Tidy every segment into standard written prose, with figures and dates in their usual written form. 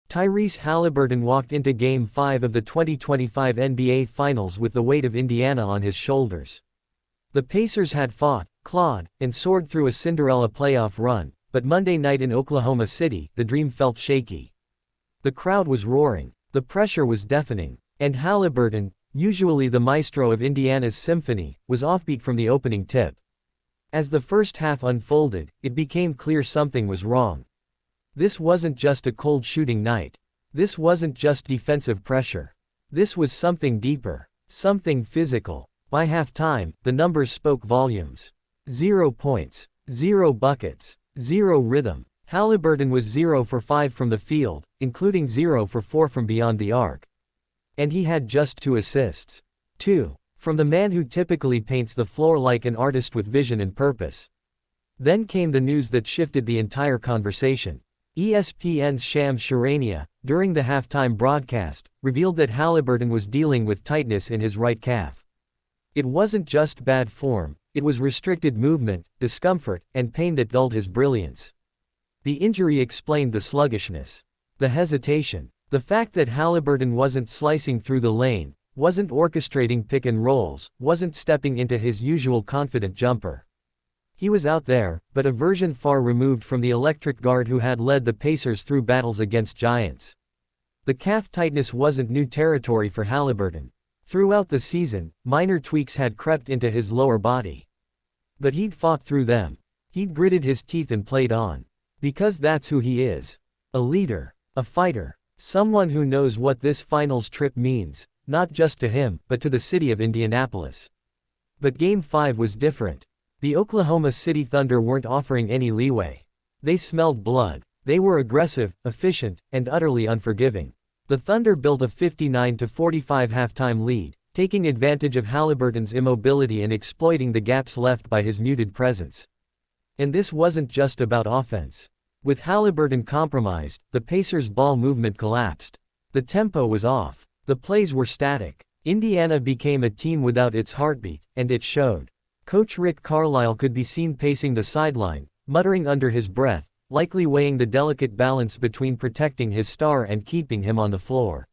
Tyrese Haliburton walked into Game 5 of the 2025 NBA Finals with the weight of Indiana on his shoulders. The Pacers had fought, clawed, and soared through a Cinderella playoff run, but Monday night in Oklahoma City, the dream felt shaky. The crowd was roaring, the pressure was deafening, and Haliburton, usually the maestro of Indiana's symphony, was offbeat from the opening tip. As the first half unfolded, it became clear something was wrong. This wasn't just a cold shooting night. This wasn't just defensive pressure. This was something deeper, something physical. By halftime, the numbers spoke volumes. 0 points, 0 buckets, 0 rhythm. Haliburton was 0 for 5 from the field, including 0 for 4 from beyond the arc. And he had just 2 assists. 2. From the man who typically paints the floor like an artist with vision and purpose. Then came the news that shifted the entire conversation. ESPN's Shams Charania, during the halftime broadcast, revealed that Haliburton was dealing with tightness in his right calf. It wasn't just bad form, it was restricted movement, discomfort, and pain that dulled his brilliance. The injury explained the sluggishness, the hesitation, the fact that Haliburton wasn't slicing through the lane, wasn't orchestrating pick and rolls, wasn't stepping into his usual confident jumper. He was out there, but a version far removed from the electric guard who had led the Pacers through battles against giants. The calf tightness wasn't new territory for Haliburton. Throughout the season, minor tweaks had crept into his lower body. But he'd fought through them. He'd gritted his teeth and played on. Because that's who he is. A leader, a fighter, someone who knows what this finals trip means, not just to him, but to the city of Indianapolis. But Game 5 was different. The Oklahoma City Thunder weren't offering any leeway. They smelled blood. They were aggressive, efficient, and utterly unforgiving. The Thunder built a 59-45 halftime lead, taking advantage of Haliburton's immobility and exploiting the gaps left by his muted presence. And this wasn't just about offense. With Haliburton compromised, the Pacers' ball movement collapsed. The tempo was off. The plays were static. Indiana became a team without its heartbeat, and it showed. Coach Rick Carlisle could be seen pacing the sideline, muttering under his breath, likely weighing the delicate balance between protecting his star and keeping him on the floor.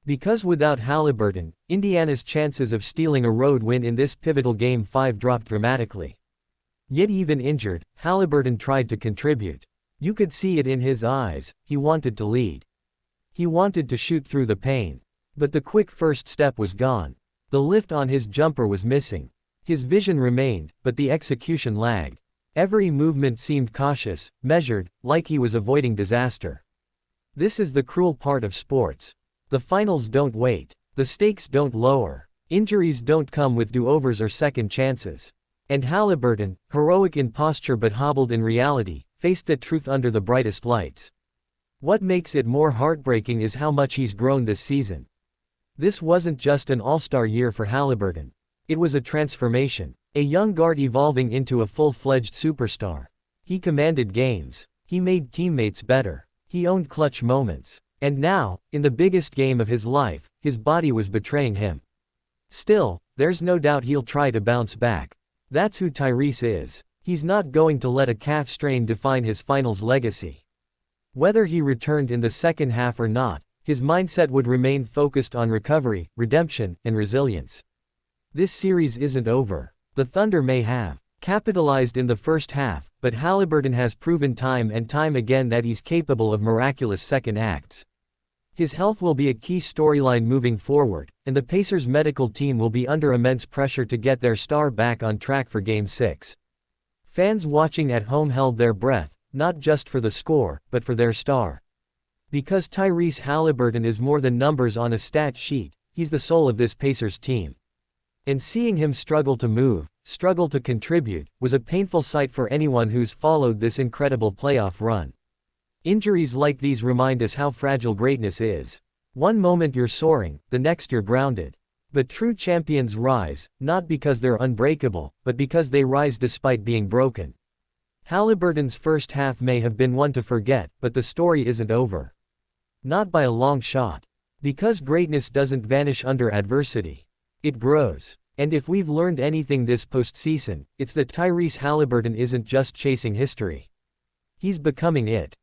Because without Haliburton, Indiana's chances of stealing a road win in this pivotal Game 5 dropped dramatically. Yet even injured, Haliburton tried to contribute. You could see it in his eyes, he wanted to lead. He wanted to shoot through the pain. But the quick first step was gone. The lift on his jumper was missing. His vision remained, but the execution lagged. Every movement seemed cautious, measured, like he was avoiding disaster. This is the cruel part of sports. The finals don't wait. The stakes don't lower. Injuries don't come with do-overs or second chances. And Haliburton, heroic in posture but hobbled in reality, faced the truth under the brightest lights. What makes it more heartbreaking is how much he's grown this season. This wasn't just an all-star year for Haliburton. It was a transformation. A young guard evolving into a full-fledged superstar. He commanded games. He made teammates better. He owned clutch moments. And now, in the biggest game of his life, his body was betraying him. Still, there's no doubt he'll try to bounce back. That's who Tyrese is. He's not going to let a calf strain define his finals legacy. Whether he returned in the second half or not, his mindset would remain focused on recovery, redemption, and resilience. This series isn't over. The Thunder may have capitalized in the first half, but Haliburton has proven time and time again that he's capable of miraculous second acts. His health will be a key storyline moving forward, and the Pacers' medical team will be under immense pressure to get their star back on track for Game 6. Fans watching at home held their breath, not just for the score, but for their star. Because Tyrese Haliburton is more than numbers on a stat sheet, he's the soul of this Pacers team. And seeing him struggle to move, struggle to contribute, was a painful sight for anyone who's followed this incredible playoff run. Injuries like these remind us how fragile greatness is. One moment you're soaring, the next you're grounded. But true champions rise, not because they're unbreakable, but because they rise despite being broken. Haliburton's first half may have been one to forget, but the story isn't over. Not by a long shot. Because greatness doesn't vanish under adversity. It grows. And if we've learned anything this postseason, it's that Tyrese Haliburton isn't just chasing history. He's becoming it.